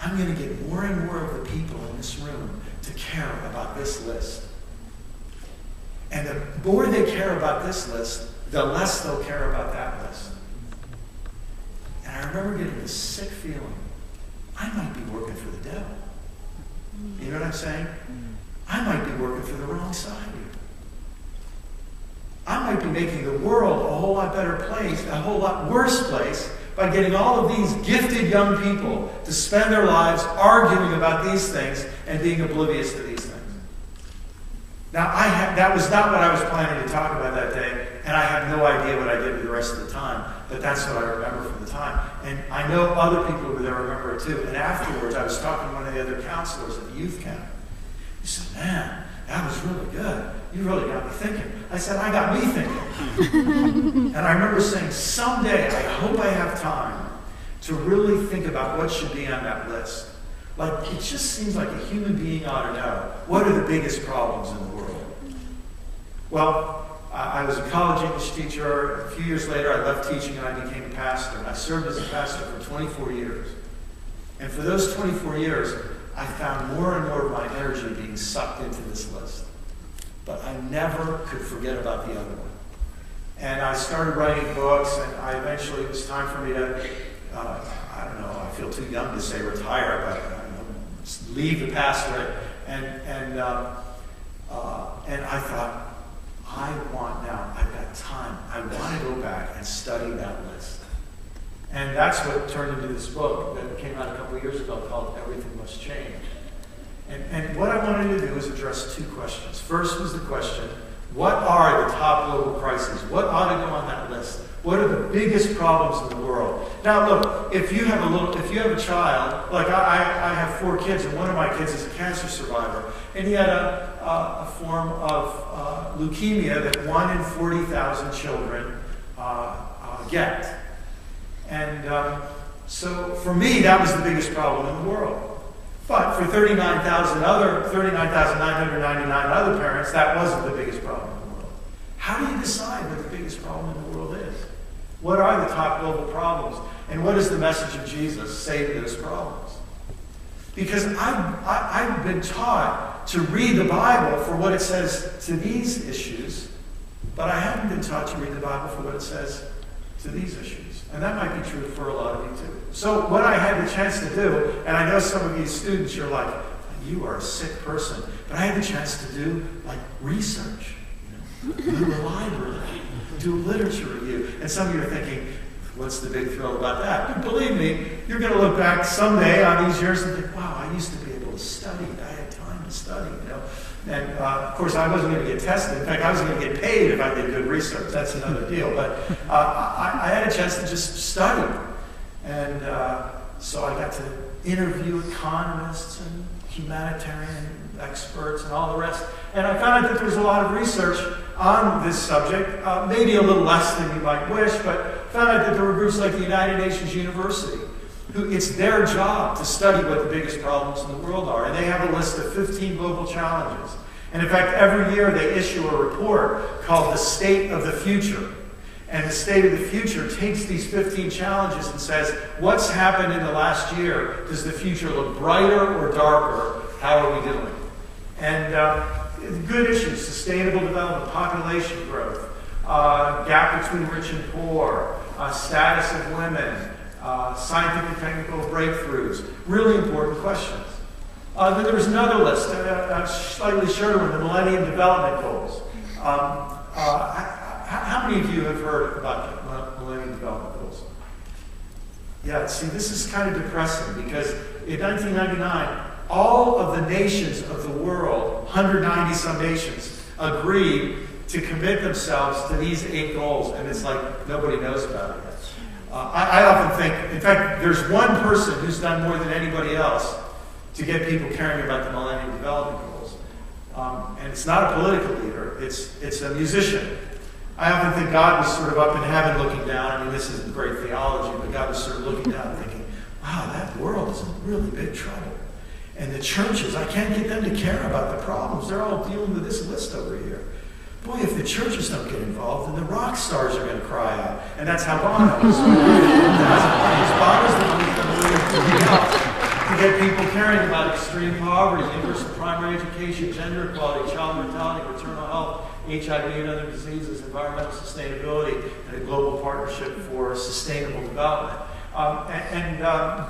I'm going to get more and more of the people in this room to care about this list. And the more they care about this list, the less they'll care about that list. And I remember getting this sick feeling. I might be working for the devil. You know what I'm saying? I might be working for the wrong side here. I might be making the world a whole lot better place, a whole lot worse place, by getting all of these gifted young people to spend their lives arguing about these things and being oblivious to these things. Now, that was not what I was planning to talk about that day, and I have no idea what I did with the rest of the time, but that's what I remember from the time. And I know other people who were there remember it too. And afterwards, I was talking to one of the other counselors at the youth camp. He said, man, that was really good. You really got me thinking. I said, I got me thinking. And I remember saying, someday I hope I have time to really think about what should be on that list. Like, it just seems like a human being ought to know, what are the biggest problems in the world? Well, I was a college English teacher. A few years later, I left teaching and I became a pastor. I served as a pastor for 24 years. And for those 24 years, I found more and more of my energy being sucked into this list. But I never could forget about the other one. And I started writing books, and eventually it was time for me to, I don't know, I feel too young to say retire, but leave the pastorate. And I thought, I've got time. I want to go back and study that list. And that's what turned into this book that came out a couple of years ago called Everything Must Change. And what I wanted to do was address two questions. First was the question, what are the top global crises? What ought to go on that list? What are the biggest problems in the world? Now look, if you have a child, like I have 4 kids, and one of my kids is a cancer survivor, and he had a form of leukemia that 1 in 40,000 children get. And so for me, that was the biggest problem in the world. But for 39,999 other parents, that wasn't the biggest problem in the world. How do you decide what the biggest problem in the world is? What are the top global problems? And what does the message of Jesus say to those problems? Because I've been taught to read the Bible for what it says to these issues, but I haven't been taught to read the Bible for what it says to these issues. And that might be true for a lot of you too. So what I had the chance to do, and I know some of you students, you're like, you are a sick person, but I had the chance to do like research, go to the library, do a literature review. And some of you are thinking, what's the big thrill about that? But believe me, you're going to look back someday on these years and think, wow, I used to be able to study. I had time to study, And of course, I wasn't going to get tested. In fact, I was going to get paid if I did good research. That's another deal. But I had a chance to just study. And so I got to interview economists and humanitarian experts and all the rest. And I found out that there was a lot of research on this subject, maybe a little less than you might wish, but found out that there were groups like the United Nations University, who it's their job to study what the biggest problems in the world are. And they have a list of 15 global challenges. And in fact, every year they issue a report called The State of the Future. And the State of the Future takes these 15 challenges and says, what's happened in the last year? Does the future look brighter or darker? How are we doing? And good issues: sustainable development, population growth, gap between rich and poor, status of women, scientific and technical breakthroughs. Really important questions. Then there was another list, a slightly shorter one, the Millennium Development Goals. How many of you have heard about the Millennium Development Goals? Yeah, see, this is kind of depressing because in 1999, all of the nations of the world, 190 some nations, agreed to commit themselves to these 8 goals, and it's like nobody knows about it yet. I often think, in fact, there's one person who's done more than anybody else to get people caring about the Millennium Development Goals. And it's not a political leader, it's a musician. I often think God was sort of up in heaven looking down. I mean, this isn't great theology, but God was sort of looking down and thinking, wow, that world is in really big trouble. And the churches, I can't get them to care about the problems. They're all dealing with this list over here. Boy, if the churches don't get involved, then the rock stars are going to cry out. And that's how Bono is. Bono's the one who's to get people caring about extreme poverty, universal primary education, gender equality, child mortality, maternal health, HIV and other diseases, environmental sustainability, and a global partnership for sustainable development.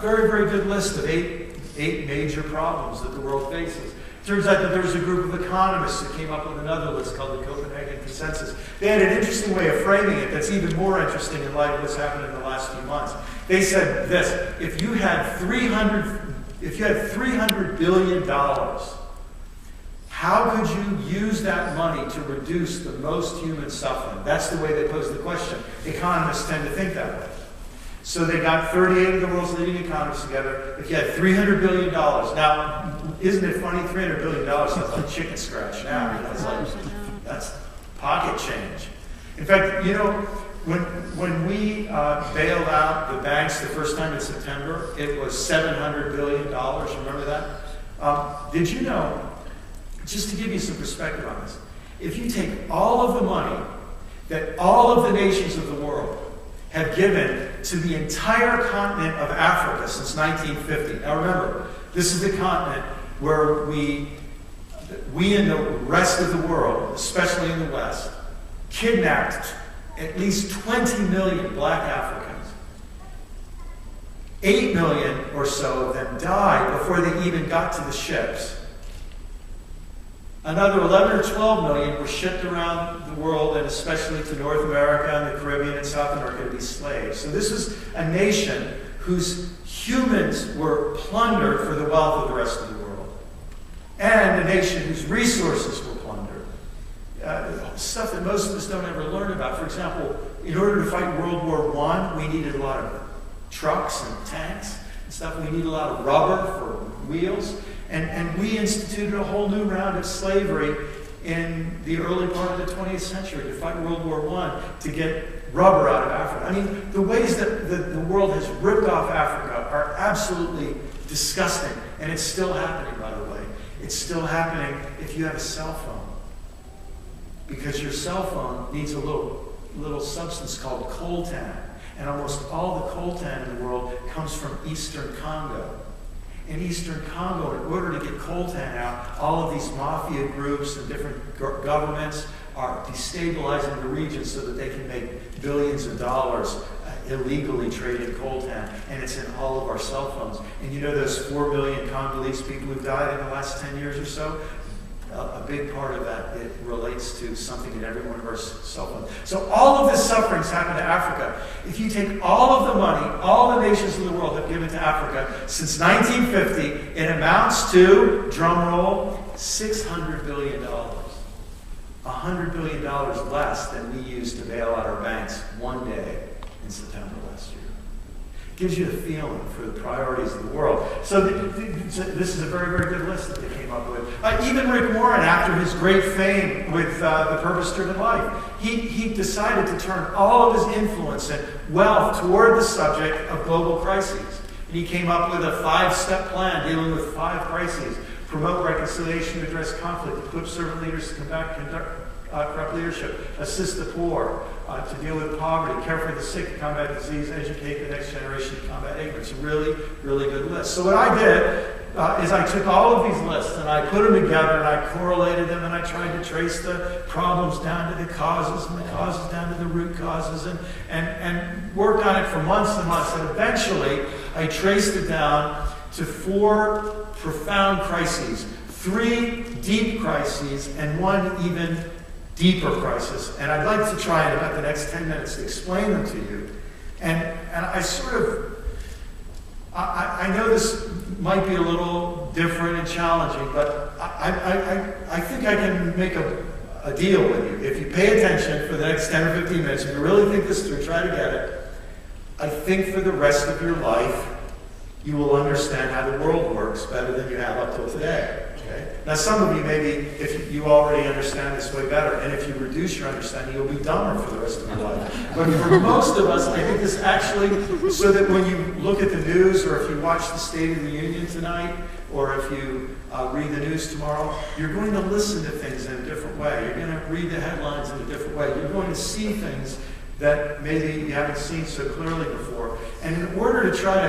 Very, very good list of eight major problems that the world faces. Turns out that there's a group of economists that came up with another list called the Copenhagen Consensus. They had an interesting way of framing it that's even more interesting in light of what's happened in the last few months. They said this: if you had $300 billion, how could you use that money to reduce the most human suffering? That's the way they posed the question. Economists tend to think that way. So they got 38 of the world's leading economists together. If you had $300 billion, now, isn't it funny? $300 billion sounds like chicken scratch now. That's pocket change. In fact, you know, when we bailed out the banks the first time in September, it was $700 billion. Remember that? Did you know, just to give you some perspective on this, if you take all of the money that all of the nations of the world have given to the entire continent of Africa since 1950. Now remember, this is the continent where we and the rest of the world, especially in the West, kidnapped at least 20 million black Africans. 8 million or so of them died before they even got to the ships. Another 11 or 12 million were shipped around the world, and especially to North America and the Caribbean and South America, to be slaves. So this is a nation whose humans were plundered for the wealth of the rest of the world. And a nation whose resources were plundered. Stuff that most of us don't ever learn about. For example, in order to fight World War I, we needed a lot of trucks and tanks and stuff. We needed a lot of rubber for wheels. And we instituted a whole new round of slavery in the early part of the 20th century to fight World War I, to get rubber out of Africa. I mean, the ways that the world has ripped off Africa are absolutely disgusting. And it's still happening, by the way. It's still happening if you have a cell phone. Because your cell phone needs a little substance called coltan. And almost all the coltan in the world comes from Eastern Congo. In Eastern Congo, in order to get coltan out, all of these mafia groups and different governments are destabilizing the region so that they can make billions of dollars illegally trading coltan. And it's in all of our cell phones. And you know those 4 million Congolese people who've died in the last 10 years or so? A big part of that, it relates to something in every one of our cell phones. So all of this suffering's happened to Africa. If you take all of the money all the nations of the world have given to Africa since 1950, it amounts to, drum roll, $600 billion. $100 billion less than we used to bail out our banks one day in September last year. Gives you a feeling for the priorities of the world. So this is a very, very good list that they came up with. Even Rick Warren, after his great fame with The Purpose-Driven Life, he decided to turn all of his influence and wealth toward the subject of global crises. And he came up with a 5-step plan dealing with 5 crises: promote reconciliation, address conflict, equip servant leaders to combat corrupt leadership, assist the poor, to deal with poverty, care for the sick, combat disease, educate the next generation to combat ignorance. A really, really good list. So what I did is I took all of these lists and I put them together and I correlated them and I tried to trace the problems down to the causes and the causes down to the root causes and worked on it for months and months. And eventually I traced it down to 4 profound crises, 3 deep crises, and 1 even deeper crisis. And I'd like to try in about the next 10 minutes to explain them to you. And I sort of, I know this might be a little different and challenging, but I think I can make a deal with you. If you pay attention for the next 10 or 15 minutes, and you really think this through, try to get it, I think for the rest of your life, you will understand how the world works better than you have up till today. Okay? Now, some of you maybe, if you already understand this way better, and if you reduce your understanding, you'll be dumber for the rest of your life. But for most of us, I think this actually, so that when you look at the news, or if you watch the State of the Union tonight, or if you read the news tomorrow, you're going to listen to things in a different way. You're going to read the headlines in a different way. You're going to see things that maybe you haven't seen so clearly before. And in order to try to